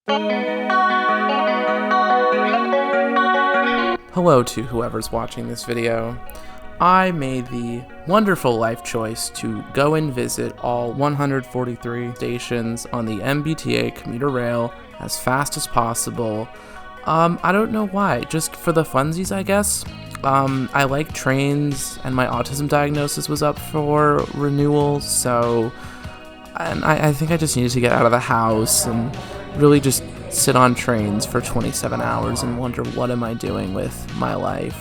Hello to whoever's watching this video. I made the wonderful life choice to go and visit all 143 stations on the MBTA Commuter Rail as fast as possible. I don't know why, just for the funsies, I guess. I like trains, and my autism diagnosis was up for renewal, so I think I just needed to get out of the house and really just sit on trains for 27 hours and wonder what am I doing with my life.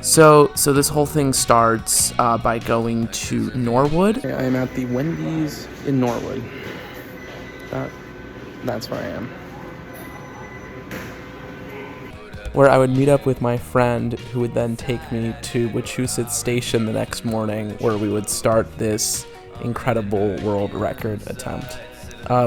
So this whole thing starts by going to Norwood. I'm at the Wendy's in Norwood. That's where I am. Where I would meet up with my friend who would then take me to Wachusett Station the next morning, where we would start this incredible world record attempt.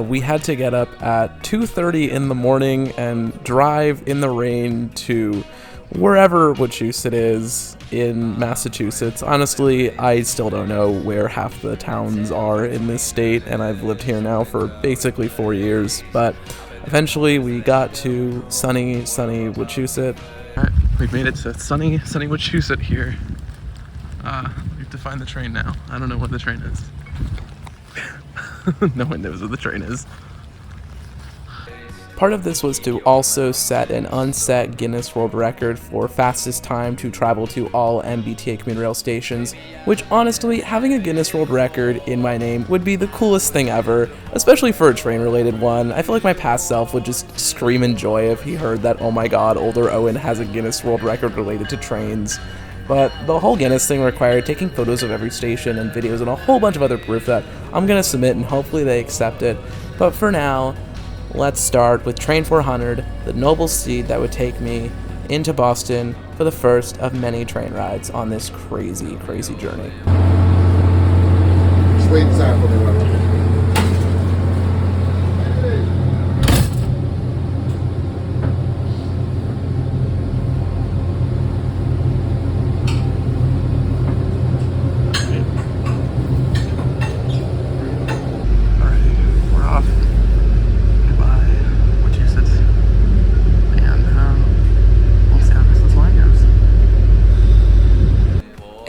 We had to get up at 2:30 in the morning and drive in the rain to wherever Wachusett is in Massachusetts. Honestly, I still don't know where half the towns are in this state, and I've lived here now for basically 4 years, but eventually we got to sunny Wachusett. Alright, we've made it to sunny Wachusett here. We have to find the train now. I don't know what the train is. No one knows what the train is. Part of this was to also set an unset Guinness World Record for fastest time to travel to all MBTA Commuter Rail stations, which honestly, having a Guinness World Record in my name would be the coolest thing ever, especially for a train-related one. I feel like my past self would just scream in joy if he heard that, oh my god, older Owen has a Guinness World Record related to trains. But the whole Guinness thing required taking photos of every station and videos and a whole bunch of other proof that I'm gonna submit, and hopefully they accept it. But for now, let's start with Train 400, the noble steed that would take me into Boston for the first of many train rides on this crazy, crazy journey. Just wait inside for me, brother.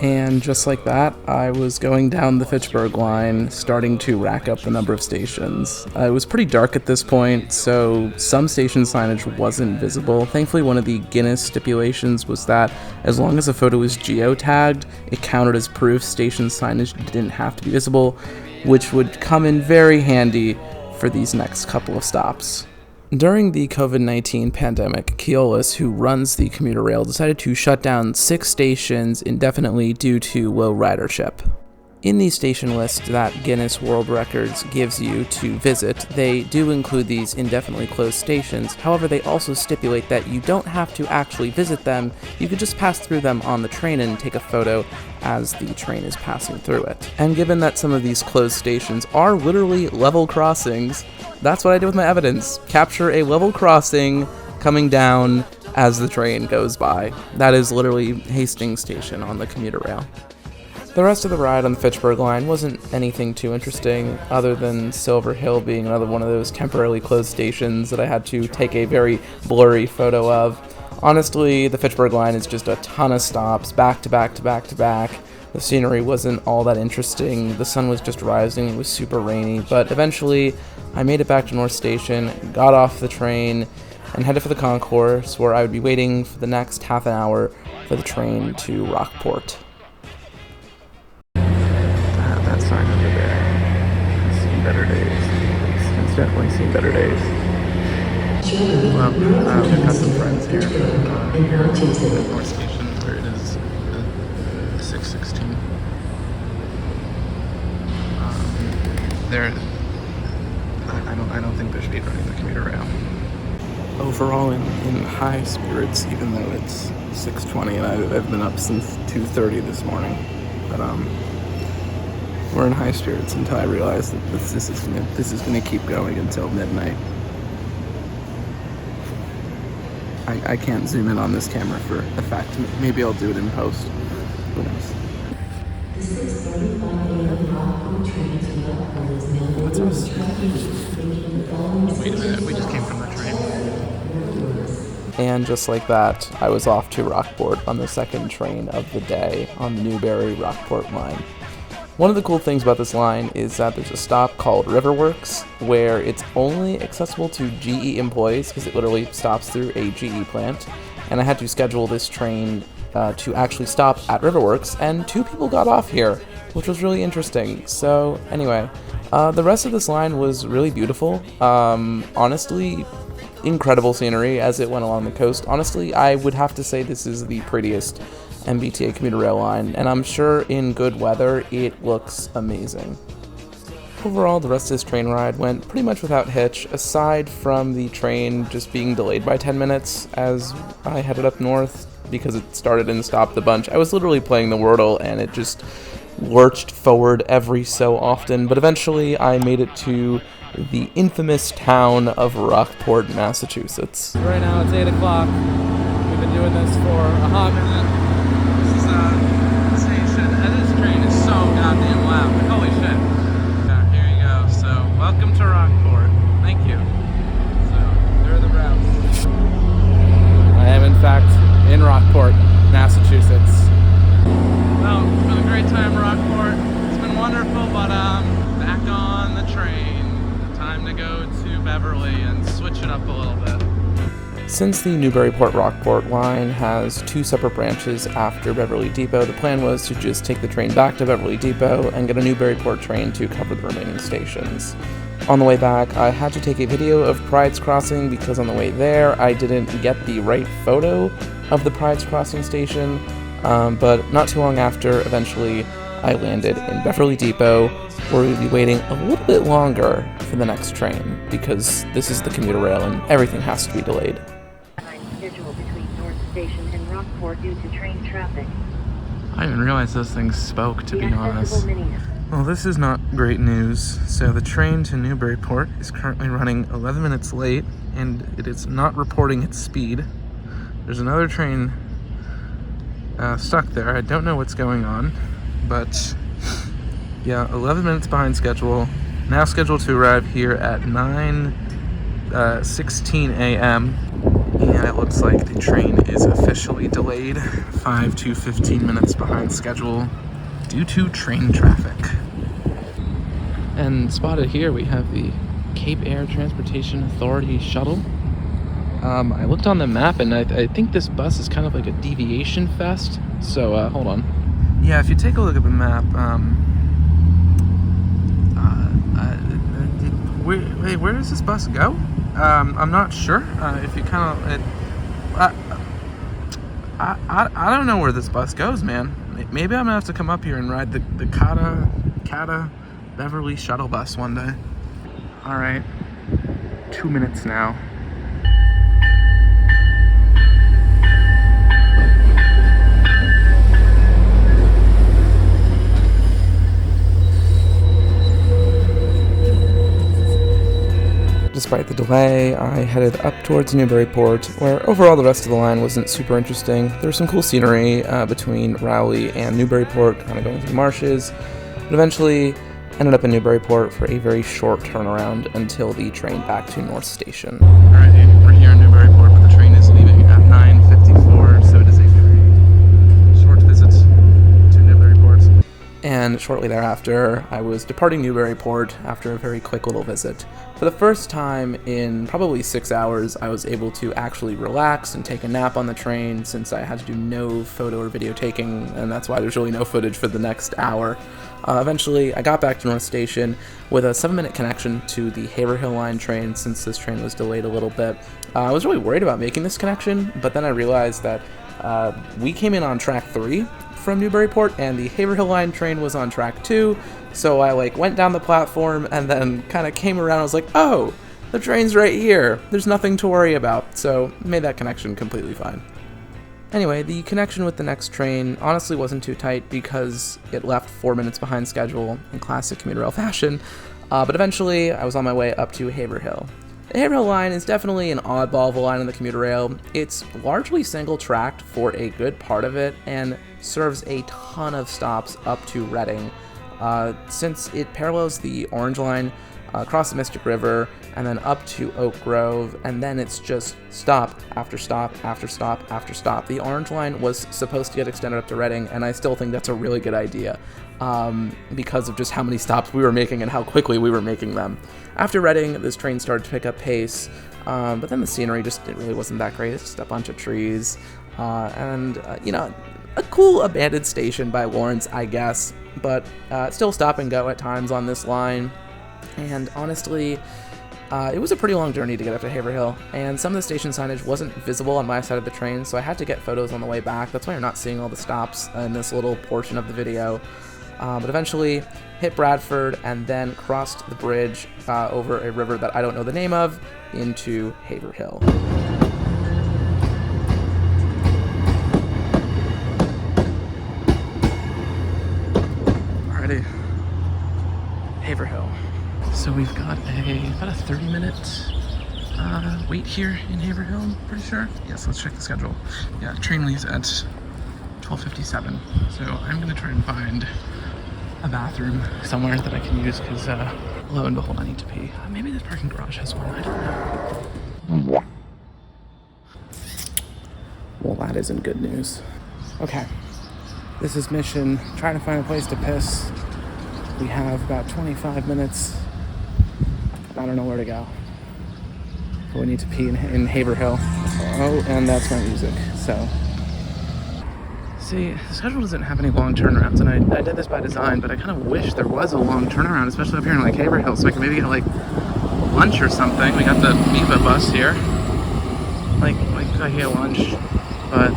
And just like that, I was going down the Fitchburg line, starting to rack up the number of stations. It was pretty dark at this point, so some station signage wasn't visible. Thankfully, one of the Guinness stipulations was that as long as a photo was geotagged, it counted as proof station signage didn't have to be visible, which would come in very handy for these next couple of stops. During the COVID-19 pandemic, Keolis, who runs the commuter rail, decided to shut down 6 stations indefinitely due to low ridership. In the station list that Guinness World Records gives you to visit, they do include these indefinitely closed stations. However, they also stipulate that you don't have to actually visit them. You could just pass through them on the train and take a photo as the train is passing through it. And given that some of these closed stations are literally level crossings, that's what I did with my evidence. Capture a level crossing coming down as the train goes by. That is literally Hastings Station on the commuter rail. The rest of the ride on the Fitchburg line wasn't anything too interesting, other than Silver Hill being another one of those temporarily closed stations that I had to take a very blurry photo of. Honestly, the Fitchburg line is just a ton of stops, back to back to back to back. The scenery wasn't all that interesting, the sun was just rising, it was super rainy, but eventually I made it back to North Station, got off the train, and headed for the concourse, where I would be waiting for the next half an hour for the train to Rockport. That sign over there. It's seen better days. It's definitely seen better days. Well, we've got some friends here. Here at North Station, where it is 6:16. I don't think they're speedrunning the commuter rail. Overall, in high spirits, even though it's 6:20 and I've been up since 2:30 this morning. But we're in high spirits until I realize that this is gonna keep going until midnight. I can't zoom in on this camera for effect. Maybe I'll do it in post. Who knows? The 6:35 a.m. Rockport train to Wickford is now waiting Wait a minute, we just came from the train. And just like that, I was off to Rockport on the second train of the day on the Newbury-Rockport line. One of the cool things about this line is that there's a stop called Riverworks, where it's only accessible to GE employees because it literally stops through a GE plant. And I had to schedule this train to actually stop at Riverworks, and 2 people got off here, which was really interesting. So anyway, the rest of this line was really beautiful. Honestly, incredible scenery as it went along the coast. Honestly, I would have to say this is the prettiest MBTA Commuter Rail line, and I'm sure in good weather it looks amazing. Overall, the rest of this train ride went pretty much without hitch, aside from the train just being delayed by 10 minutes as I headed up north because it started and stopped a bunch. I was literally playing the Wordle and it just lurched forward every so often, but eventually I made it to the infamous town of Rockport, Massachusetts. Right now it's 8 o'clock. We've been doing this for a hot minute. This is the station, and this train is so goddamn loud. Like, holy shit. Yeah, here you go. So, welcome to Rockport. Thank you. So, there are the routes. I am in fact in Rockport, Massachusetts. Well, it's been a great time, Rockport. It's been wonderful, but back on the train. Time to go to Beverly and switch it up a little bit. Since the Newburyport-Rockport line has 2 separate branches after Beverly Depot, the plan was to just take the train back to Beverly Depot and get a Newburyport train to cover the remaining stations. On the way back, I had to take a video of Pride's Crossing because on the way there, I didn't get the right photo of the Pride's Crossing station, but not too long after, eventually, I landed in Beverly Depot, where we'd be waiting a little bit longer for the next train, because this is the commuter rail and everything has to be delayed. Schedule between North Station and Rockport due to train traffic. I didn't realize those things spoke, to The be honest. accessible mini- Well, this is not great news. So the train to Newburyport is currently running 11 minutes late, and it is not reporting its speed. There's another train stuck there. I don't know what's going on, but yeah, 11 minutes behind schedule. Now scheduled to arrive here at 9:16 a.m. And it looks like the train is officially delayed 5 to 15 minutes behind schedule due to train traffic. And spotted here we have the Cape Air Transportation Authority shuttle. I looked on the map and I think this bus is kind of like a deviation fest. So hold on. Yeah, if you take a look at the map, where does this bus go? I'm not sure. If you kind of, I don't know where this bus goes, man. Maybe I'm gonna have to come up here and ride the Cata Beverly shuttle bus one day. All right, 2 minutes now. Despite the delay, I headed up towards Newburyport, where overall the rest of the line wasn't super interesting. There was some cool scenery between Rowley and Newburyport, kind of going through the marshes, but eventually ended up in Newburyport for a very short turnaround until the train back to North Station. Alrighty, we're here in Newburyport, but the train is leaving at 9:54, so it is a very short visit to Newburyport. And shortly thereafter, I was departing Newburyport after a very quick little visit. For the first time in probably 6 hours, I was able to actually relax and take a nap on the train since I had to do no photo or video taking, and that's why there's really no footage for the next hour. Eventually, I got back to North Station with a 7-minute connection to the Haverhill line train since this train was delayed a little bit. I was really worried about making this connection, but then I realized that we came in on track 3 from Newburyport, and the Haverhill line train was on track 2, so I went down the platform and then kind of came around. I was like, oh, the train's right here. There's nothing to worry about, so made that connection completely fine. Anyway, the connection with the next train honestly wasn't too tight because it left 4 minutes behind schedule in classic commuter rail fashion, but eventually I was on my way up to Haverhill. The Haverhill line is definitely an oddball of a line on the commuter rail. It's largely single-tracked for a good part of it and serves a ton of stops up to Reading. Since it parallels the Orange line, across the Mystic River, and then up to Oak Grove, and then it's just stop after stop after stop after stop. The Orange Line was supposed to get extended up to Reading, and I still think that's a really good idea because of just how many stops we were making and how quickly we were making them. After Reading, this train started to pick up pace, but then the scenery it really wasn't that great. It's just a bunch of trees, and a cool abandoned station by Lawrence, I guess, but still stop and go at times on this line. And honestly, it was a pretty long journey to get up to Haverhill, and some of the station signage wasn't visible on my side of the train, so I had to get photos on the way back. That's why you're not seeing all the stops in this little portion of the video. But eventually hit Bradford and then crossed the bridge over a river that I don't know the name of into Haverhill. Alrighty, Haverhill. So we've got about a 30-minute wait here in Haverhill, I'm pretty sure. Yes, let's check the schedule. Yeah, the train leaves at 12:57. So I'm gonna try and find a bathroom somewhere that I can use because lo and behold, I need to pee. Maybe this parking garage has one, I don't know. Well, that isn't good news. Okay, this is mission, trying to find a place to piss. We have about 25 minutes. I don't know where to go. But we need to pee in Haverhill. Oh, and that's my music, so. See, the schedule doesn't have any long turnarounds, and I did this by design, but I kind of wish there was a long turnaround, especially up here in like Haverhill, so I can maybe get like lunch or something. We got the Miva bus here. Like I get lunch, but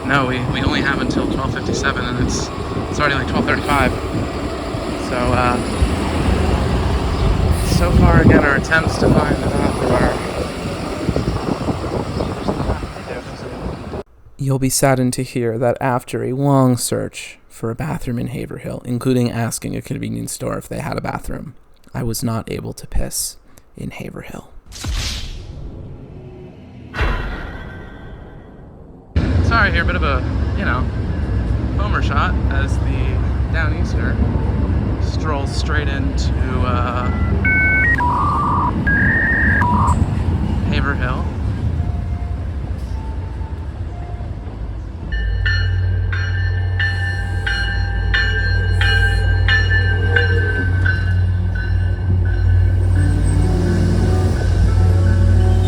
no, we only have until 12:57, and it's already like 12:35. So far again, our attempts to find the bathroom are. You'll be saddened to hear that after a long search for a bathroom in Haverhill, including asking a convenience store if they had a bathroom, I was not able to piss in Haverhill. Sorry here, a bit of a, homer shot as the Downeaster strolls straight into Haverhill.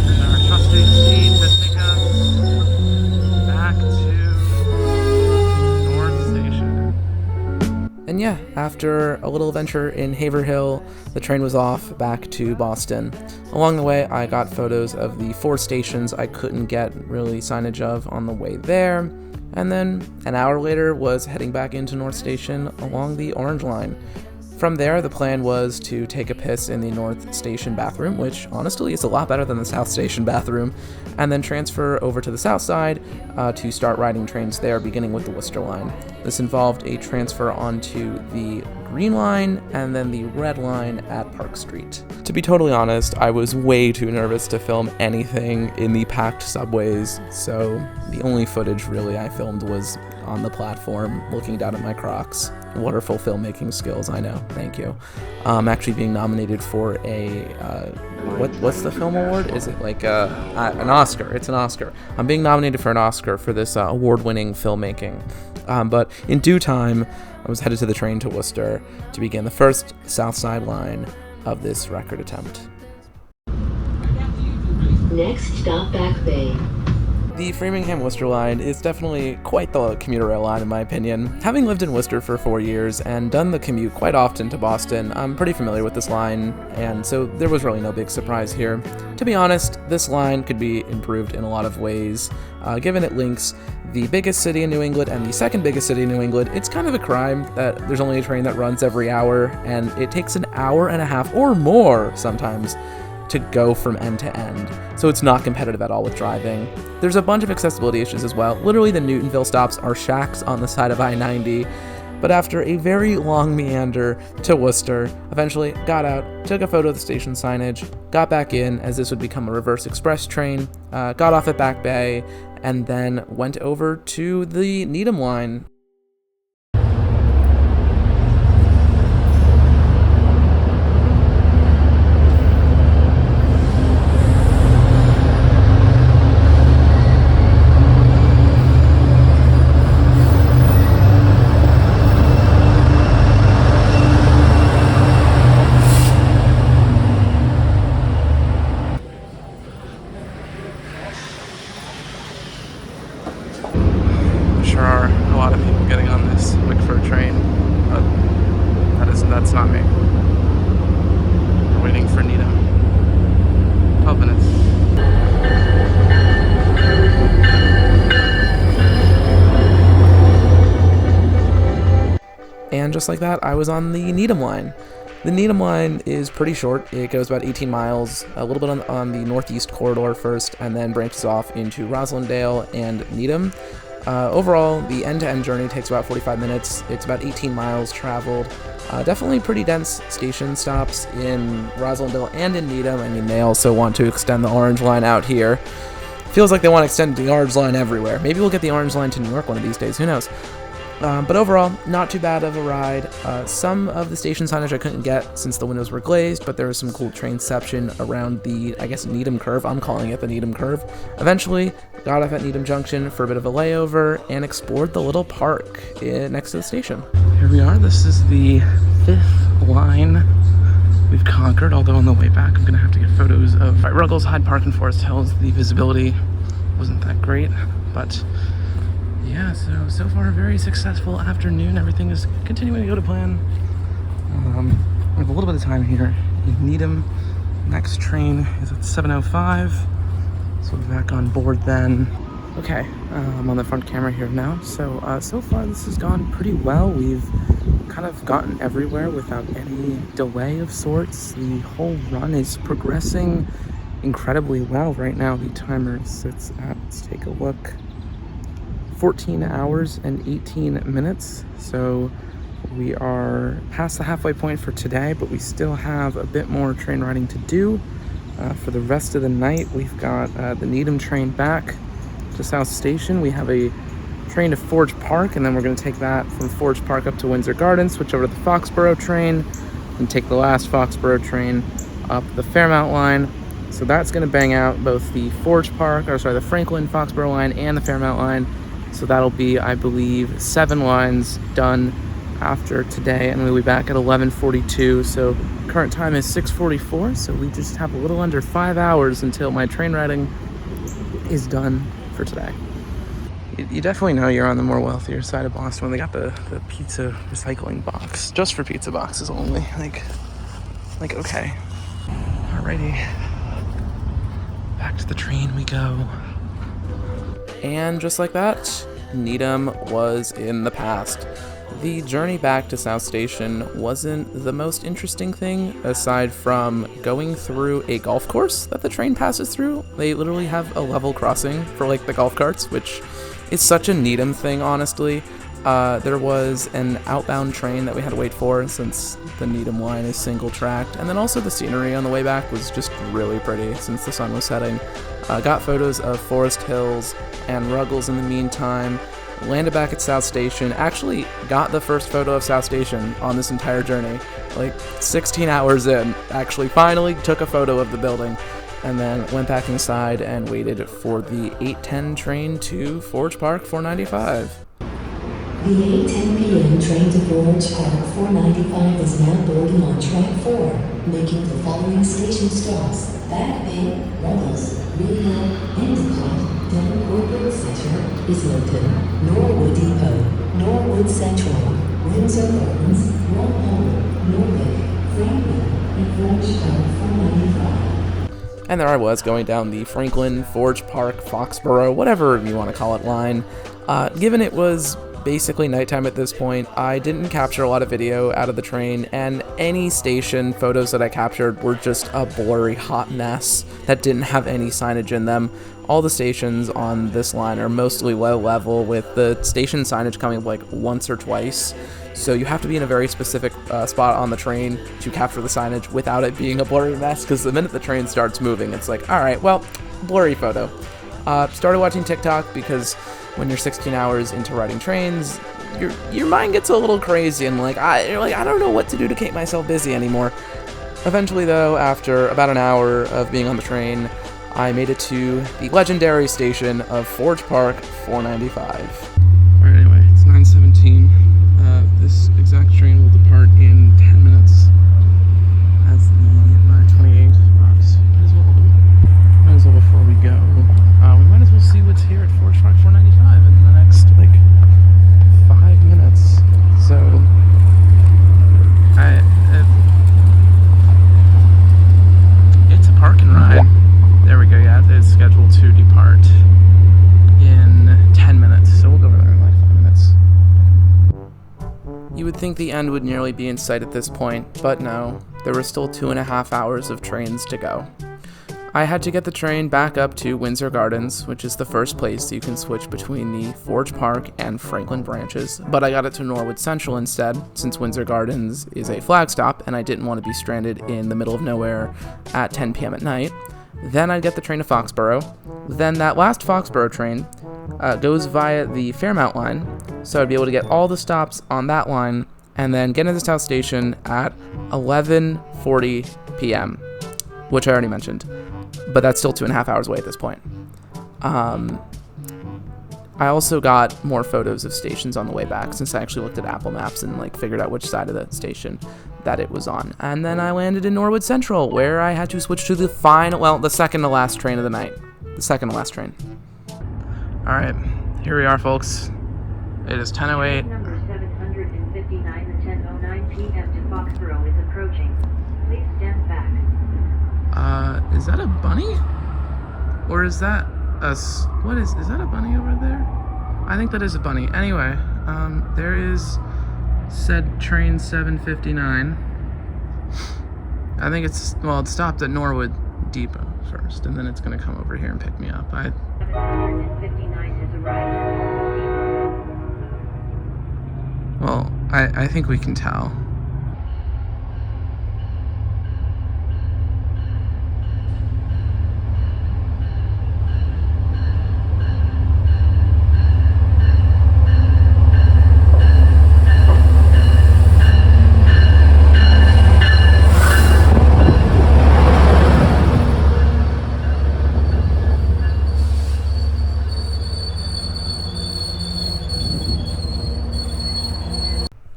And our trusty steed to take us back to North Station. And yeah, after a little adventure in Haverhill, the train was off back to Boston. Along the way, I got photos of the 4 stations I couldn't get really signage of on the way there, and then an hour later was heading back into North Station along the Orange Line. From there, the plan was to take a piss in the North Station bathroom, which honestly is a lot better than the South Station bathroom, and then transfer over to the South Side to start riding trains there, beginning with the Worcester line. This involved a transfer onto the Green Line and then the Red Line at Park Street. To be totally honest, I was way too nervous to film anything in the packed subways, so the only footage really I filmed was on the platform, looking down at my Crocs. Wonderful filmmaking skills, I know, thank you. I'm actually being nominated for a, what's the film award? Is it like an Oscar? It's an Oscar. I'm being nominated for an Oscar for this award-winning filmmaking. But in due time, I was headed to the train to Worcester to begin the first South Side line of this record attempt. Next stop, Back Bay. The Framingham-Worcester line is definitely quite the commuter rail line in my opinion. Having lived in Worcester for 4 years and done the commute quite often to Boston, I'm pretty familiar with this line, and so there was really no big surprise here. To be honest, this line could be improved in a lot of ways. Given it links the biggest city in New England and the second biggest city in New England, it's kind of a crime that there's only a train that runs every hour, and it takes an hour and a half or more sometimes to go from end to end, so it's not competitive at all with driving. There's a bunch of accessibility issues as well. Literally, the Newtonville stops are shacks on the side of I-90, but after a very long meander to Worcester, eventually got out, took a photo of the station signage, got back in as this would become a reverse express train, got off at Back Bay, and then went over to the Needham line. just like that, I was on the Needham line. The Needham line is pretty short. It goes about 18 miles, a little bit on the northeast corridor first, and then branches off into Roslindale and Needham. Overall, the end-to-end journey takes about 45 minutes. It's about 18 miles traveled. Definitely pretty dense station stops in Roslindale and in Needham. I mean, they also want to extend the Orange Line out here. Feels like they want to extend the Orange Line everywhere. Maybe we'll get the Orange Line to New York one of these days, who knows. But overall, not too bad of a ride. Some of the station signage I couldn't get since the windows were glazed, but there was some cool trainception around the, I guess, Needham Curve. I'm calling it the Needham Curve. Eventually, got off at Needham Junction for a bit of a layover and explored the little park next to the station. Here we are. This is the 5th line we've conquered, although on the way back I'm going to have to get photos of Ruggles, Hyde Park, and Forest Hills. The visibility wasn't that great, but yeah, so far a very successful afternoon. Everything is continuing to go to plan. We have a little bit of time here in Needham. Next train is at 7:05, so we'll be back on board then. Okay, I'm on the front camera here now. So far this has gone pretty well. We've kind of gotten everywhere without any delay of sorts. The whole run is progressing incredibly well right now. The timer sits at, let's take a look, 14 hours and 18 minutes. So we are past the halfway point for today, but we still have a bit more train riding to do. For the rest of the night, we've got the Needham train back to South Station. We have a train to Forge Park, and then we're going to take that from Forge Park up to Windsor Gardens, switch over to the Foxborough train, and take the last Foxborough train up the Fairmount line. So that's going to bang out both the the Franklin Foxborough line and the Fairmount line. So that'll be, I believe, 7 lines done after today, and we'll be back at 11:42. So current time is 6:44, so we just have a little under 5 hours until my train riding is done for today. You definitely know you're on the more wealthier side of Boston when they got the pizza recycling box, just for pizza boxes only. Like okay. Alrighty. Back to the train we go. And just like that, Needham was in the past. The journey back to South Station wasn't the most interesting thing, aside from going through a golf course that the train passes through. They literally have a level crossing for like the golf carts, which is such a Needham thing, honestly. There was an outbound train that we had to wait for since the Needham line is single tracked, and then also the scenery on the way back was just really pretty since the sun was setting. Got photos of Forest Hills and Ruggles in the meantime. Landed back at South Station. Actually got the first photo of South Station on this entire journey, like 16 hours in. Actually finally took a photo of the building, and then went back inside and waited for the 8:10 train to Forge Park 495. The 8:10 p.m. train to Forge Park 495 is now boarding on track 4, making the following station stops: Back Bay, Ruggles, Haverhill, Endicott, Denver Corporate Center, Islington, Norwood Depot, Norwood Central, Windsor Gardens, Rockport, Norwood, Franklin, and Forge Park 495. And there I was going down the Franklin, Forge Park, Foxborough, whatever you want to call it, line. Given it was basically nighttime at this point, I didn't capture a lot of video out of the train, and any station photos that I captured were just a blurry hot mess that didn't have any signage in them. All the stations on this line are mostly low level, with the station signage coming like once or twice, so you have to be in a very specific spot on the train to capture the signage without it being a blurry mess, because the minute the train starts moving, it's like, alright, well, blurry photo. Started watching TikTok because when you're 16 hours into riding trains, your mind gets a little crazy, and I don't know what to do to keep myself busy anymore. Eventually, though, after about an hour of being on the train, I made it to the legendary station of Forge Park 495. Alright, anyway, it's 9:17. This exact train will depart in 10 minutes as the 9:28 box. Might as well before we go. We might as well see what's here at Forge Park 495 in the next, 5 minutes. So, it's a park and ride. There we go, yeah, it is scheduled to depart in 10 minutes, so we'll go You would think the end would nearly be in sight at this point, but no, there were still 2.5 hours of trains to go. I had to get the train back up to Windsor Gardens, which is the first place you can switch between the Forge Park and Franklin branches, but I got it to Norwood Central instead, since Windsor Gardens is a flag stop and I didn't want to be stranded in the middle of nowhere at 10 p.m. at night. Then I'd get the train to Foxborough. Then that last Foxborough train goes via the Fairmount line, so I'd be able to get all the stops on that line and then get into South Station at 11:40 p.m., which I already mentioned. But that's still 2.5 hours away at this point. I also got more photos of stations on the way back, since I actually looked at Apple Maps and figured out which side of the station that it was on. And then I landed in Norwood Central, where I had to switch to the second to last train of the night. The second to last train. Alright, here we are, folks. It is 10:08. Number 759 at 10:09 p.m. to Foxborough is approaching. Please stand back. Is that a bunny? Or is that is that a bunny over there? I think that is a bunny. Anyway, there is said train 759. I think it stopped at Norwood Depot first, and then it's gonna come over here and pick me up. 759 has arrived. Well, I think we can tell.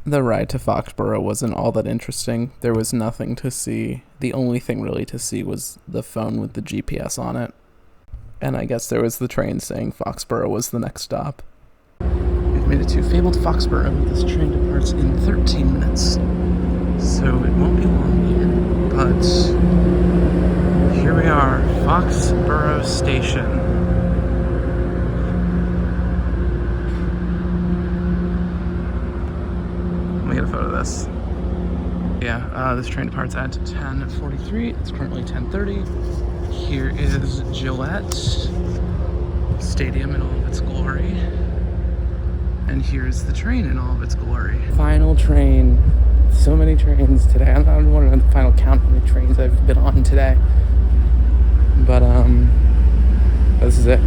The ride to Foxborough wasn't all that interesting. There was nothing to see. The only thing really to see was the phone with the GPS on it. And I guess there was the train saying Foxborough was the next stop. We've made it to fabled Foxborough. This train departs in 13 minutes. So it won't be long here. But here we are, Foxborough Station. Let me get a photo of this. Yeah, this train departs at 10:43. It's currently 10:30. Here is Gillette Stadium in all of its glory. And here's the train in all of its glory. Final train. So many trains today. I don't want to know the final count of how many trains I've been on today. But, this is it.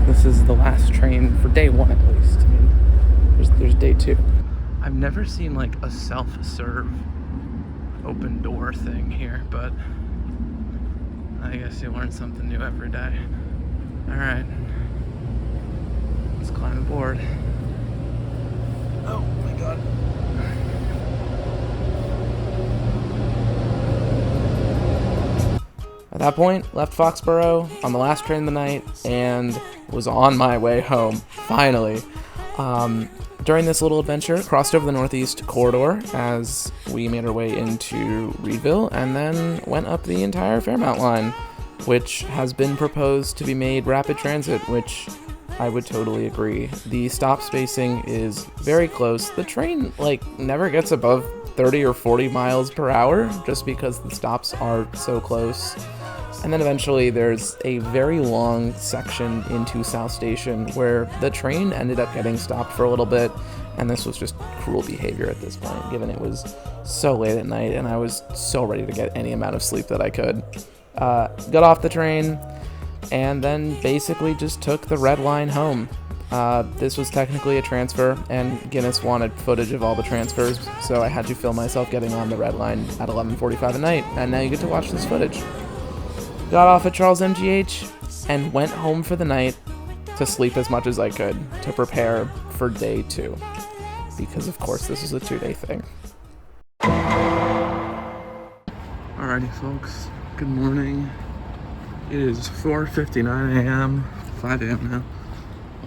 This is the last train for day one, at least. I mean, there's day two. I've never seen like a self-serve open door thing here, but I guess you learn something new every day. Alright, let's climb aboard. Oh my god. At that point, left Foxborough on the last train of the night and was on my way home, finally. During this little adventure, crossed over the northeast corridor as we made our way into Reedville, and then went up the entire Fairmount line, which has been proposed to be made rapid transit, which I would totally agree. The stop spacing is very close. The train, never gets above 30 or 40 miles per hour, just because the stops are so close. And then eventually there's a very long section into South Station where the train ended up getting stopped for a little bit, and this was just cruel behavior at this point, given it was so late at night and I was so ready to get any amount of sleep that I could. Got off the train and then basically just took the red line home. This was technically a transfer, and Guinness wanted footage of all the transfers, so I had to film myself getting on the red line at 11:45 at night, and now you get to watch this footage. Got off at Charles MGH and went home for the night to sleep as much as I could to prepare for day two, because of course this is a 2-day thing. Alrighty folks, good morning. It is 4:59 a.m., 5 a.m. now,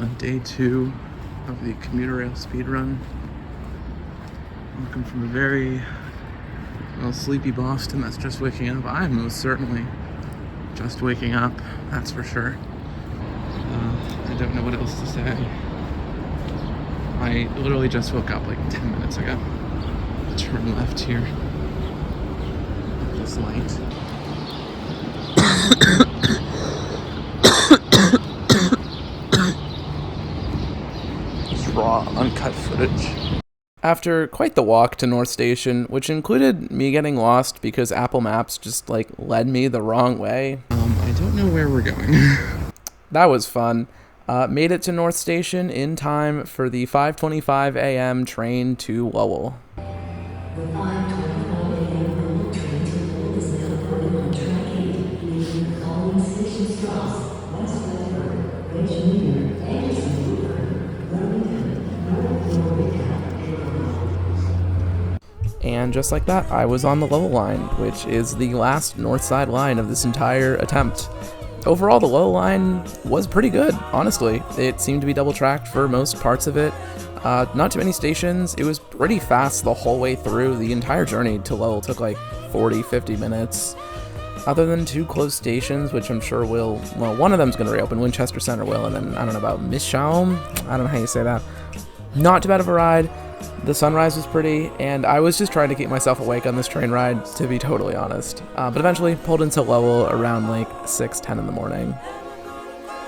on day two of the Commuter Rail Speedrun. Welcome from a very, sleepy Boston that's just waking up. I'm most certainly just waking up, that's for sure. I don't know what else to say. I literally just woke up like 10 minutes ago. Turn left here. This light. Just raw, uncut footage. After quite the walk to North Station, which included me getting lost because Apple Maps just like led me the wrong way. I don't know where we're going. That was fun. Made it to North Station in time for the 5:25 a.m. train to Lowell. The 5:25 a.m. Lowell train to Lowell is now boarding on track 8, leaving the following stations: Strauss, West Bedford, Richmond, Anderson, Wickford, Birmingham, Norwood, And just like that, I was on the Lowell line, which is the last north side line of this entire attempt. Overall, the Lowell line was pretty good, honestly. It seemed to be double-tracked for most parts of it. Not too many stations. It was pretty fast the whole way through. The entire journey to Lowell took like 40-50 minutes. Other than 2 closed stations, which I'm sure will, well, one of them's going to reopen, Winchester Center will, and then I don't know about Mishaum? I don't know how you say that. Not too bad of a ride. The sunrise was pretty, and I was just trying to keep myself awake on this train ride, to be totally honest. But eventually pulled into Lowell around like 6:10 in the morning.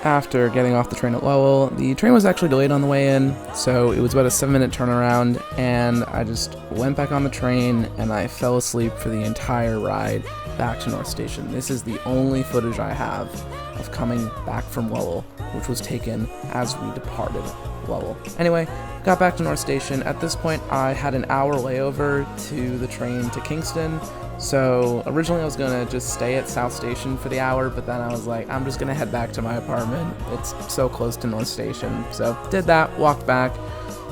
After getting off the train at Lowell, the train was actually delayed on the way in, so it was about a 7-minute turnaround, and I just went back on the train, and I fell asleep for the entire ride back to North Station. This is the only footage I have of coming back from Lowell, which was taken as we departed Lowell. Anyway, got back to North Station. At this point, I had an hour layover to the train to Kingston. So originally I was going to just stay at South Station for the hour, but then I was like, I'm just going to head back to my apartment. It's so close to North Station. So did that, walked back,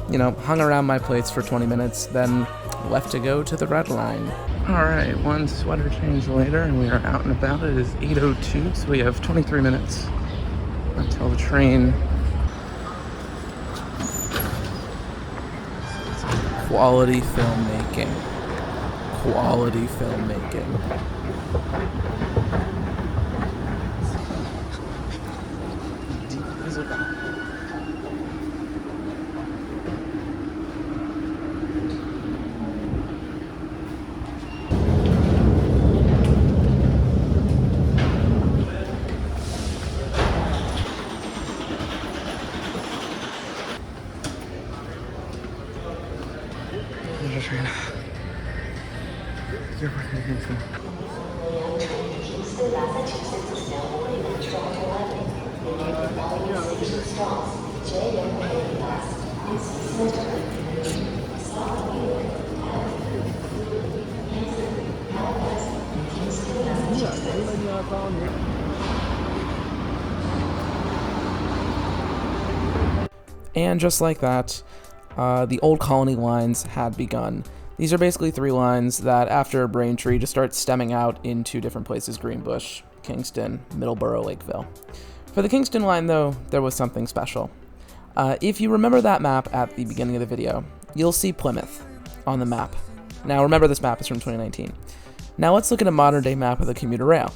hung around my place for 20 minutes, then left to go to the Red Line. Alright, one sweater change later, and we are out and about. It is 8:02, so we have 23 minutes until the train. Quality filmmaking. Quality filmmaking. And just like that, the old colony lines had begun. These are basically 3 lines that, after Braintree, just start stemming out into different places: Greenbush, Kingston, Middleboro, Lakeville. For the Kingston line, though, there was something special. If you remember that map at the beginning of the video, you'll see Plymouth on the map. Now, remember, this map is from 2019. Now let's look at a modern-day map of the commuter rail.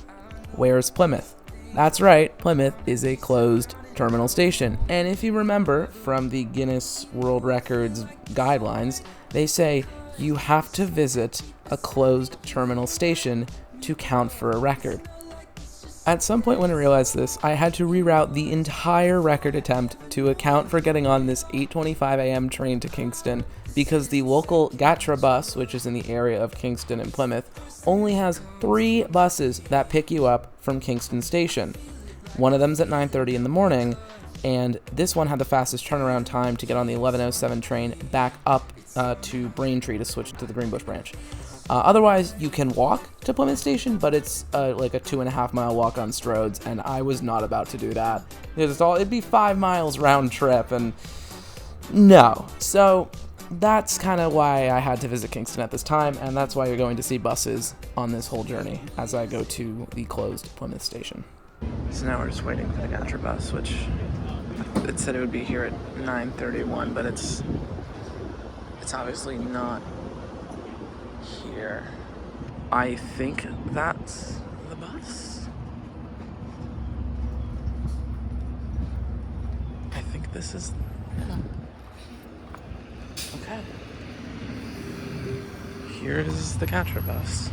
Where's Plymouth? That's right, Plymouth is a closed terminal station. And if you remember from the Guinness World Records guidelines, they say you have to visit a closed terminal station to count for a record. At some point when I realized this, I had to reroute the entire record attempt to account for getting on this 8:25 a.m. train to Kingston, because the local Gatra bus, which is in the area of Kingston and Plymouth, only has 3 buses that pick you up from Kingston Station. One of them's at 9:30 in the morning, and this one had the fastest turnaround time to get on the 11:07 train back up to Braintree to switch to the Greenbush branch. Otherwise, you can walk to Plymouth Station, but it's like a 2.5-mile walk on Stroads, and I was not about to do that. It'd be 5 miles round trip, and no. So that's kind of why I had to visit Kingston at this time, and that's why you're going to see buses on this whole journey as I go to the closed Plymouth Station. So now we're just waiting for the Gatra bus, which it said it would be here at 9:31, but it's obviously not here. I think that's the bus. I think this is... Okay. Here's the catcher bus.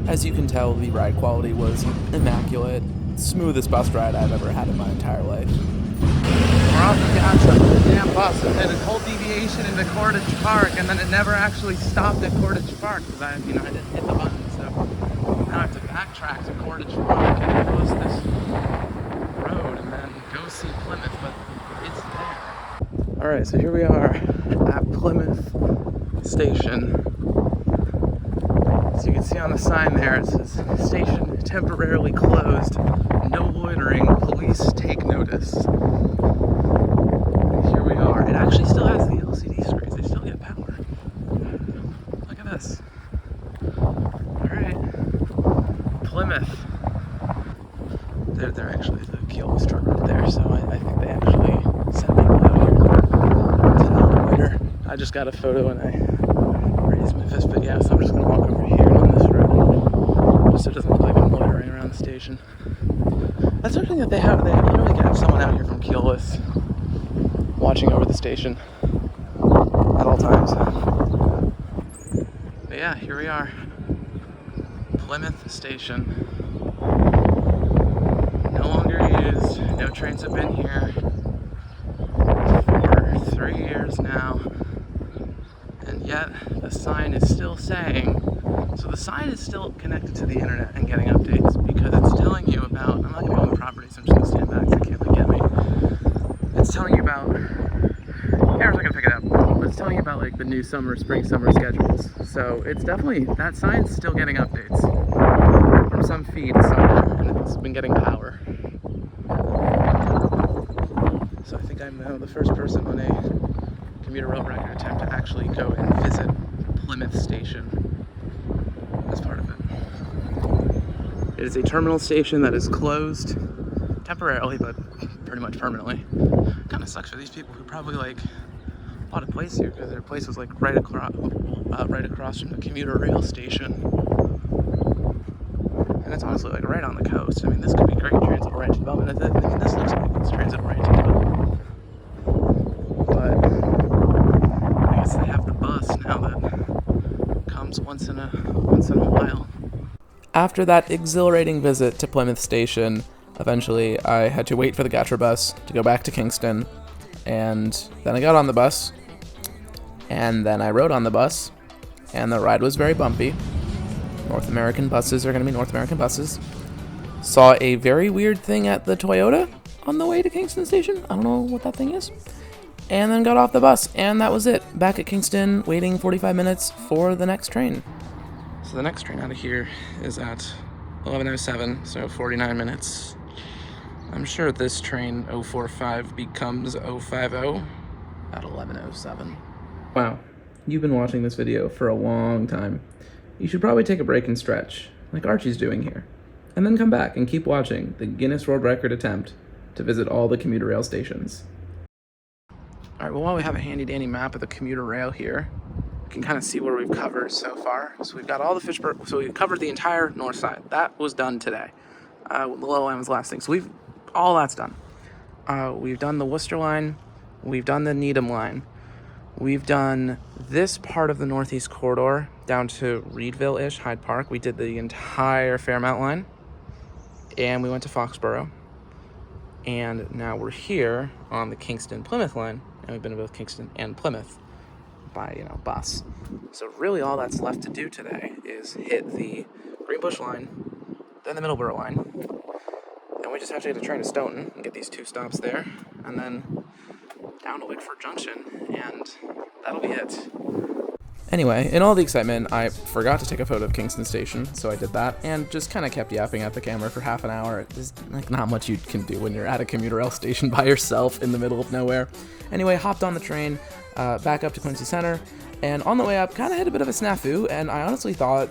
As you can tell, the ride quality was immaculate. Smoothest bus ride I've ever had in my entire life. We're off the gas on the damn bus. It did a whole deviation into Cordage Park, and then it never actually stopped at Cordage Park because I didn't hit the button. So now I have to backtrack to Cordage Park and cross this road and then go see Plymouth, but it's there. All right, so here we are at Plymouth Station. As you can see on the sign there, it says station temporarily closed. No loitering. Police take notice. And here we are. It actually still has the LCD screens. They still get power. Look at this. All right, Plymouth. They're actually the Keyless truck right there. So I think they actually sent people out here to not loiter. I just got a photo and I raised my fist, but yeah, so I'm just gonna walk over here on this road, just so it doesn't look like I'm loitering around the station. That's something that they literally have someone out here from Keyless watching over the station at all times. But yeah, here we are, Plymouth Station. No longer used. No trains have been here for 3 years now. And yet the sign is still saying, so the sign is still connected to the internet and getting updates because it's telling you about, I'm not going to go on the property, so I'm just going to stand back so I can't get me. It's telling you about, Aaron's not going to pick it up, but it's telling you about like the new spring, summer schedules. So it's definitely, that sign's still getting updates from some feed somewhere, and it's been getting power. So I think I'm now the first person on a Commuter Rail record attempt to actually go and visit Plymouth Station as part of it. It is a terminal station that is closed temporarily, but pretty much permanently. Kind of sucks for these people who probably like bought a place here because their place was like right across from the Commuter Rail station, and it's honestly like right on the coast. I mean, this could be great transit-oriented development. I mean, this looks like it's transit-oriented development, but they have the bus now that comes once in a while. After that exhilarating visit to Plymouth Station, eventually I had to wait for the Gatra bus to go back to Kingston, and then I got on the bus, and then I rode on the bus, and the ride was very bumpy. North American buses are going to be North American buses. Saw a very weird thing at the Toyota on the way to Kingston Station. I don't know what that thing is. And then got off the bus, and that was it. Back at Kingston, waiting 45 minutes for the next train. So the next train out of here is at 11:07, so 49 minutes. I'm sure this train 045 becomes 050 at 11:07. Wow, you've been watching this video for a long time. You should probably take a break and stretch, like Archie's doing here, and then come back and keep watching the Guinness World Record attempt to visit all the commuter rail stations. All right, well, while we have a handy-dandy map of the commuter rail here, you can kind of see where we've covered so far. So we've got all the Fitchburg, so we covered the entire north side. That was done today. The low line was the last thing. So all that's done. We've done the Worcester line. We've done the Needham line. We've done this part of the Northeast Corridor down to Reedville-ish, Hyde Park. We did the entire Fairmount line. And we went to Foxborough. And now we're here on the Kingston-Plymouth line. And we've been to both Kingston and Plymouth by, bus. So really all that's left to do today is hit the Greenbush line, then the Middleboro line. And we just have to get a train to Stoughton and get these 2 stops there. And then down to Wickford Junction. And that'll be it. Anyway, in all the excitement, I forgot to take a photo of Kingston Station, so I did that, and just kind of kept yapping at the camera for half an hour. There's not much you can do when you're at a commuter rail station by yourself in the middle of nowhere. Anyway, hopped on the train, back up to Quincy Center, and on the way up, kind of hit a bit of a snafu, and I honestly thought,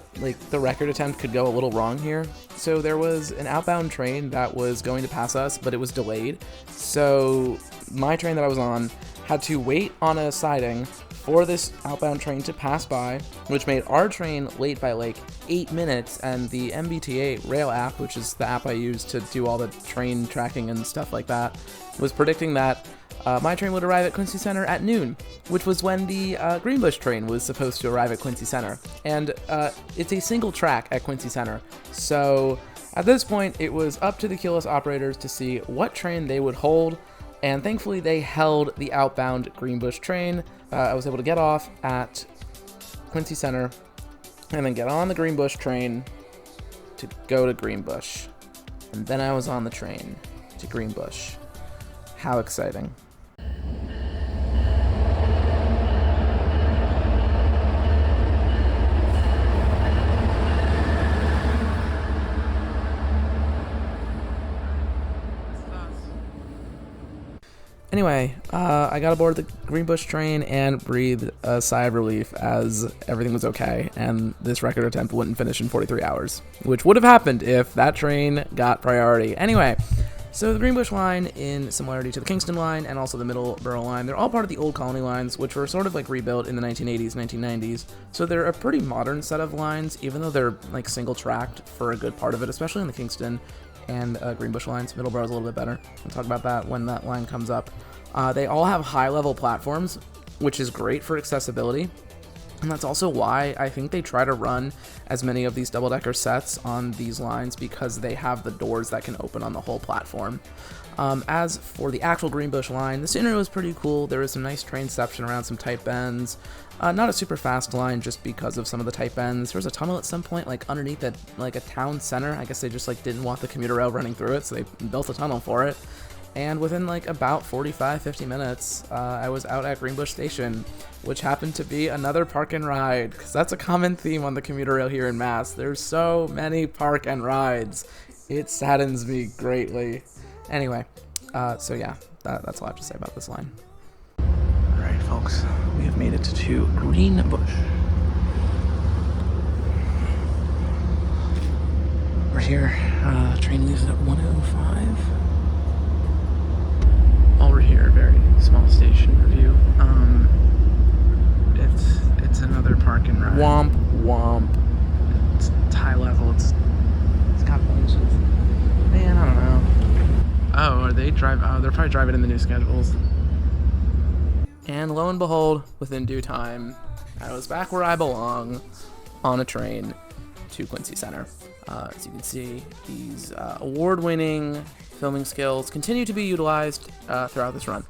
the record attempt could go a little wrong here. So there was an outbound train that was going to pass us, but it was delayed. So my train that I was on had to wait on a siding for this outbound train to pass by, which made our train late by 8 minutes, and the MBTA Rail app, which is the app I use to do all the train tracking and stuff like that, was predicting that my train would arrive at Quincy Center at noon, which was when the Greenbush train was supposed to arrive at Quincy Center. And it's a single track at Quincy Center. So at this point, it was up to the Keyless operators to see what train they would hold. And thankfully, they held the outbound Greenbush train. I was able to get off at Quincy Center and then get on the Greenbush train to go to Greenbush. And then I was on the train to Greenbush. How exciting. Anyway, I got aboard the Greenbush train and breathed a sigh of relief as everything was okay, and this record attempt wouldn't finish in 43 hours, which would have happened if that train got priority. Anyway, so the Greenbush line, in similarity to the Kingston line and also the Middleboro line, they're all part of the old colony lines, which were sort of like rebuilt in the 1980s, 1990s. So they're a pretty modern set of lines, even though they're like single tracked for a good part of it, especially in the Kingston and Greenbush lines. Middleboro's a little bit better. We'll talk about that when that line comes up. They all have high-level platforms, which is great for accessibility. And that's also why I think they try to run as many of these double-decker sets on these lines, because they have the doors that can open on the whole platform. As for the actual Greenbush line, the scenery was pretty cool. There was some nice trainception around some tight bends. Not a super fast line just because of some of the tight bends. There was a tunnel at some point, like underneath a town center. I guess they just like didn't want the commuter rail running through it, so they built a tunnel for it. And within like about 45-50 minutes, I was out at Greenbush Station, which happened to be another park and ride, because that's a common theme on the commuter rail here in Mass. There's so many park and rides. It saddens me greatly. Anyway, so yeah, that's all I have to say about this line. All right, folks, we have made it to Greenbush. We're here. Train leaves at 1:05. While we're here, very small station review. It's another park and ride. Womp womp. It's high level. It's got bunches. Man, I don't know. Oh, are they drive? Oh, they're probably driving in the new schedules. And lo and behold, within due time, I was back where I belong, on a train to Quincy Center. As you can see, these award-winning filming skills continue to be utilized throughout this run.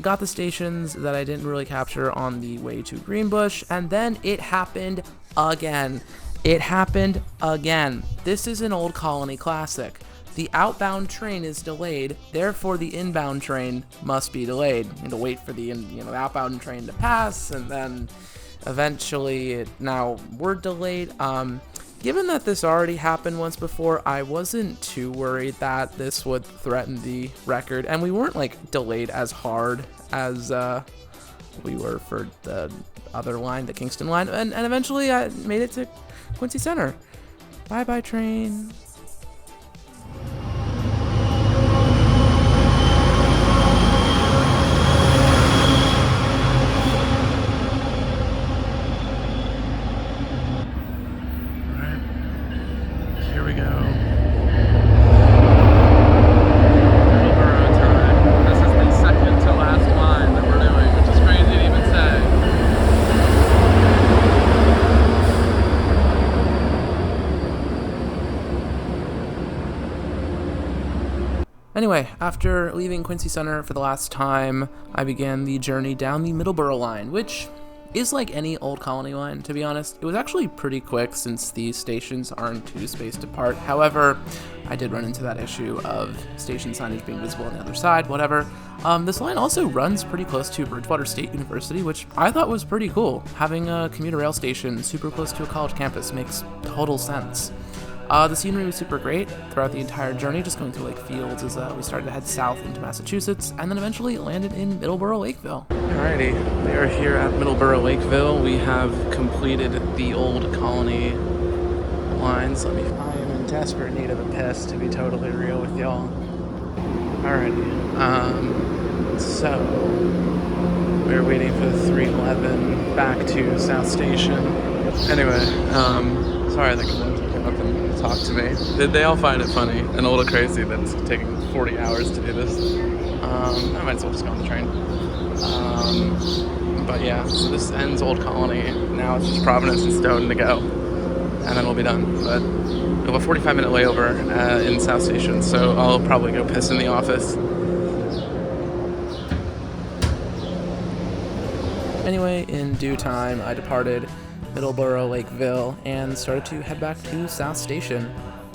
Got the stations that I didn't really capture on the way to Greenbush, and then it happened again. It happened again. This is an old colony classic. The outbound train is delayed, therefore the inbound train must be delayed. You have to wait for the outbound train to pass, and then eventually now we're delayed. Given that this already happened once before, I wasn't too worried that this would threaten the record, and we weren't like delayed as hard as we were for the other line, the Kingston line, and eventually I made it to Quincy Center. Bye bye train. Anyway, after leaving Quincy Center for the last time, I began the journey down the Middleboro line, which is like any old colony line, to be honest. It was actually pretty quick since these stations aren't too spaced apart. However, I did run into that issue of station signage being visible on the other side, whatever. This line also runs pretty close to Bridgewater State University, which I thought was pretty cool. Having a commuter rail station super close to a college campus makes total sense. The scenery was super great throughout the entire journey, just going through like fields as we started to head south into Massachusetts, and then eventually landed in Middleboro, Lakeville. Alrighty, we are here at Middleboro, Lakeville. We have completed the old colony lines. I am in desperate need of a piss, to be totally real with y'all. Alrighty, so we're waiting for the 311 back to South Station. Anyway, sorry that came up and talked to me. They all find it funny and a little crazy that it's taking 40 hours to do this. I might as well just go on the train. But yeah, so this ends Old Colony. Now it's just Providence and Stoughton to go, and then we'll be done. But we have a 45-minute layover in South Station, so I'll probably go piss in the office. Anyway, in due time, I departed Middleboro, Lakeville, and started to head back to South Station.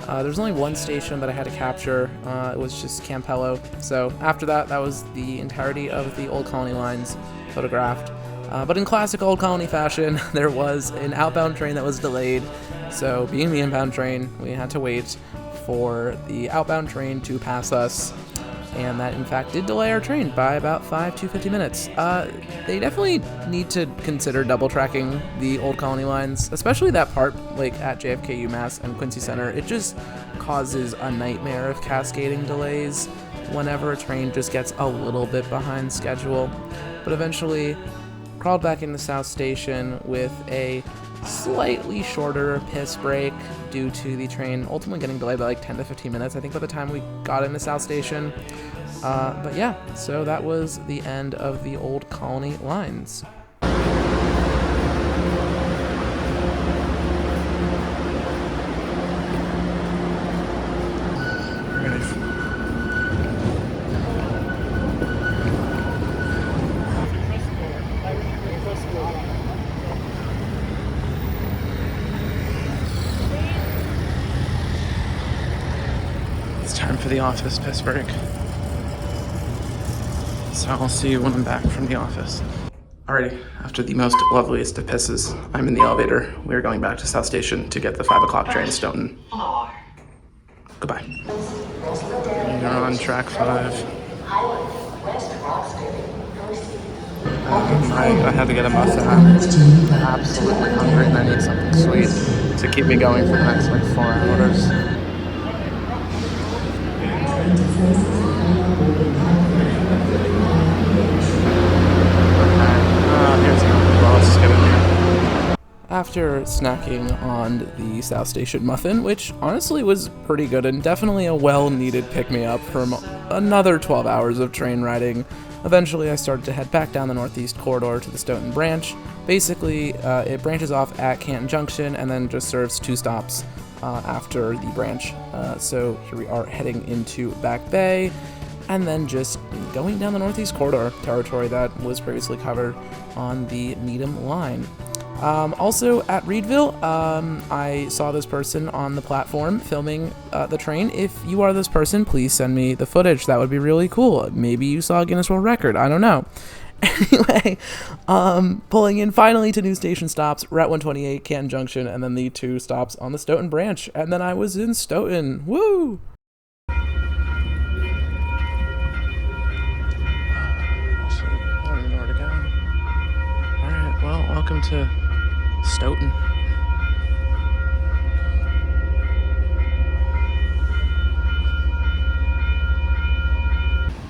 There's only one station that I had to capture. It was just Campello. So after that, that was the entirety of the Old Colony lines photographed. But in classic Old Colony fashion, there was an outbound train that was delayed. So being the inbound train, we had to wait for the outbound train to pass us. And that, in fact, did delay our train by about 5 to 50 minutes. They definitely need to consider double-tracking the Old Colony lines, especially that part, like, at JFK, UMass, and Quincy Center. It just causes a nightmare of cascading delays whenever a train just gets a little bit behind schedule. But eventually, crawled back into South Station with a slightly shorter piss break due to the train ultimately getting delayed by like 10 to 15 minutes, I think, by the time we got into South Station. But yeah, so that was the end of the Old Colony lines. Time for the office piss break. So I'll see you when I'm back from the office. Alrighty, after the most loveliest of pisses, I'm in the elevator. We're going back to South Station to get the 5 o'clock train to Stoughton. Goodbye. You're on track 5. I had to get a muffin. I'm absolutely hungry and I need something sweet to keep me going for the next like 4 hours. After snacking on the South Station muffin, which honestly was pretty good and definitely a well-needed pick-me-up from another 12 hours of train riding, eventually I started to head back down the northeast corridor to the Stoughton branch. Basically, it branches off at Canton Junction and then just serves 2 stops after the branch. So here we are heading into Back Bay and then just going down the northeast corridor territory that was previously covered on the Needham line. Also at Reedville, I saw this person on the platform filming the train. If you are this person, please send me the footage. That would be really cool. Maybe you saw a Guinness World Record. I don't know. Anyway, pulling in finally to new station stops, Route 128, Canton Junction, and then the 2 stops on the Stoughton branch. And then I was in Stoughton. Woo! I don't even know where to go. Alright, well, welcome to Stoughton.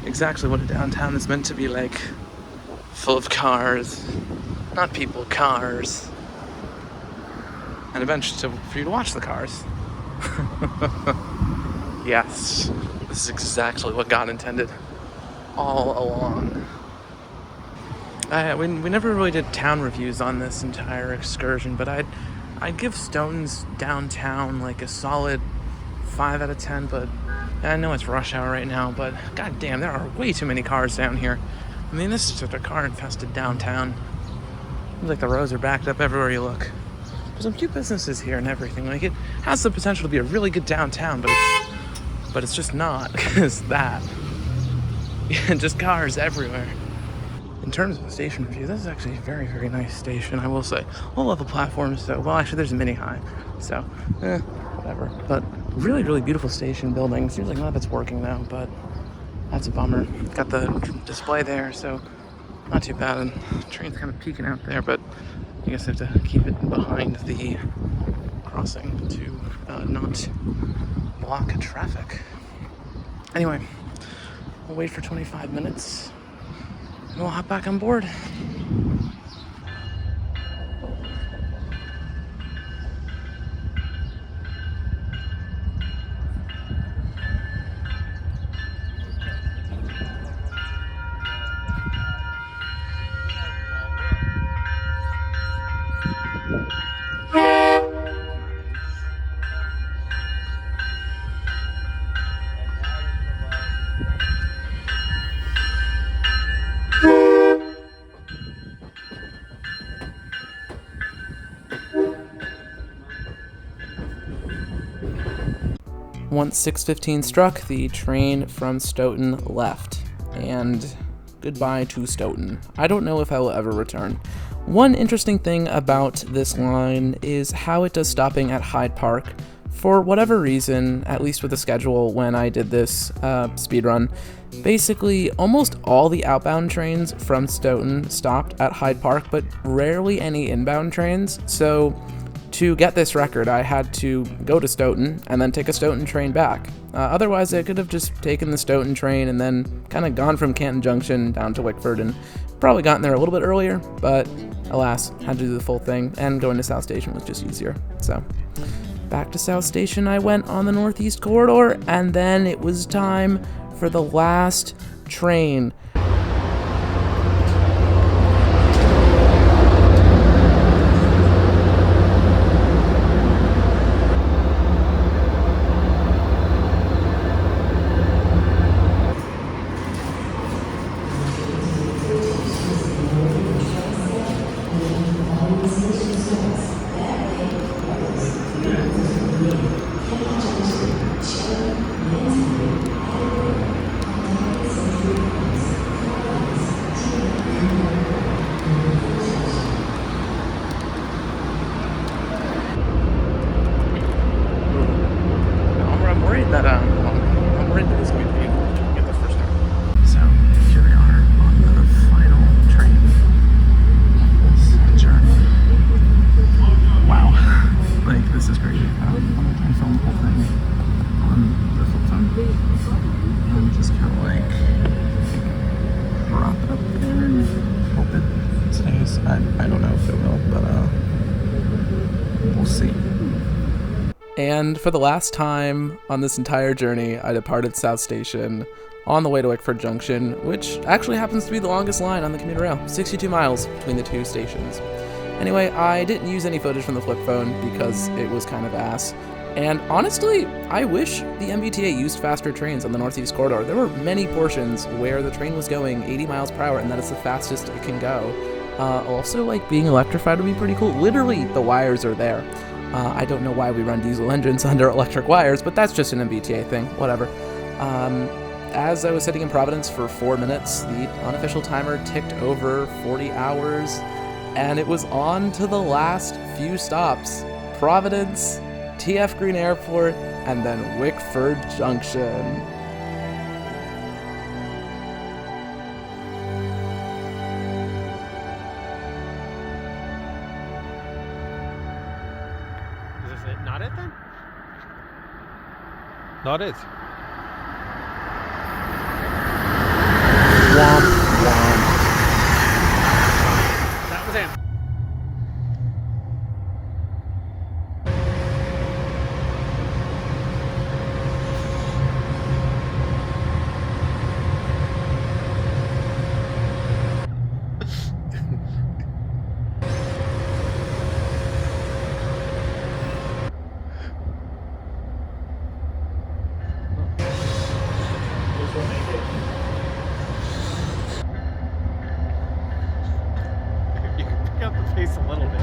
Exactly what a downtown is meant to be like. Full of cars. Not people, cars. And a bench for you to watch the cars. Yes, this is exactly what God intended all along. We never really did town reviews on this entire excursion, but I'd give Stoughton's downtown like a solid 5 out of 10, but I know it's rush hour right now, but goddamn, there are way too many cars down here. I mean, this is just a car-infested downtown. Seems like the roads are backed up everywhere you look. There's some cute businesses here and everything. Like, it has the potential to be a really good downtown, but it's just not, because that. Yeah, just cars everywhere. In terms of the station review, this is actually a very, very nice station, I will say. All level platforms, so, well, actually, there's a mini-high, so, whatever. But really, really beautiful station building. Seems like none of it's working now, but that's a bummer. Got the display there, so not too bad. And the train's kind of peeking out there, but I guess I have to keep it behind the crossing to not block traffic. Anyway, we'll wait for 25 minutes and we'll hop back on board. Once 6:15 struck, the train from Stoughton left, and goodbye to Stoughton. I don't know if I will ever return. One interesting thing about this line is how it does stopping at Hyde Park. For whatever reason, at least with the schedule when I did this speedrun, basically almost all the outbound trains from Stoughton stopped at Hyde Park, but rarely any inbound trains. So to get this record, I had to go to Stoughton and then take a Stoughton train back. Otherwise, I could have just taken the Stoughton train and then kind of gone from Canton Junction down to Wickford and probably gotten there a little bit earlier, but alas, had to do the full thing, and going to South Station was just easier. So back to South Station I went on the Northeast Corridor, and then it was time for the last train. I'm worried that this could be the people who get the first start. So here we are on the final train of this journey. Wow, like this is crazy. I'm gonna try and film the whole thing on the flip phone and just kind of like drop it up there and hope it stays. I don't know if it will, but we'll see. And for the last time on this entire journey, I departed South Station on the way to Wickford Junction, which actually happens to be the longest line on the commuter rail, 62 miles between the two stations. Anyway, I didn't use any footage from the flip phone because it was kind of ass. And honestly, I wish the MBTA used faster trains on the Northeast Corridor. There were many portions where the train was going 80 miles per hour, and that is the fastest it can go. Also, like, being electrified would be pretty cool. Literally, the wires are there. I don't know why we run diesel engines under electric wires, but that's just an MBTA thing, whatever. As I was sitting in Providence for 4 minutes, the unofficial timer ticked over 40 hours, and it was on to the last few stops. Providence, TF Green Airport, and then Wickford Junction. Not it then? Not it. Womp, womp. That was him. You can pick up the pace a little bit.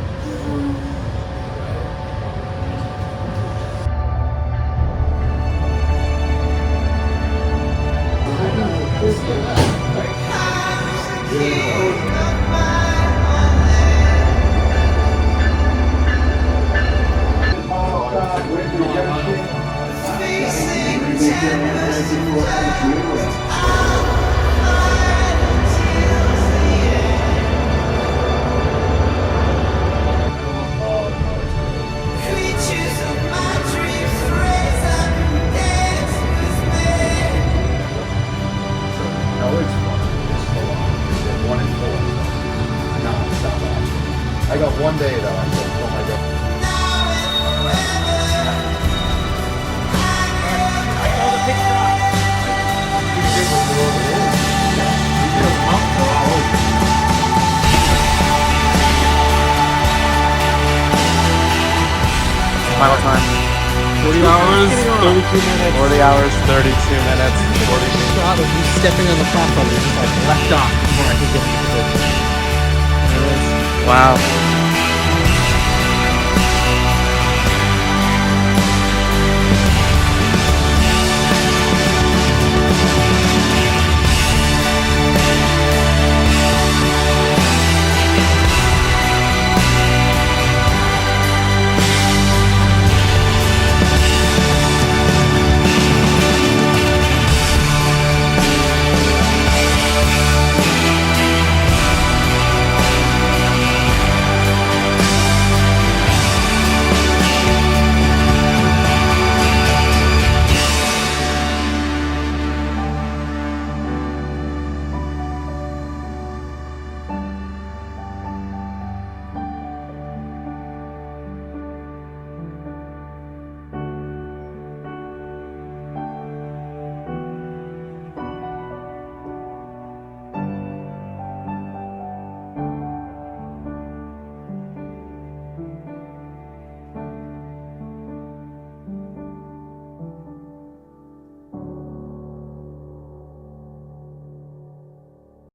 I got one day though. I said, oh my god. I saw the picture. Final time. 40 hours, 32 minutes. 40 hours, 32 minutes, 40 minutes. Shot of you stepping on the platform and just like left off before I could get to the Wow.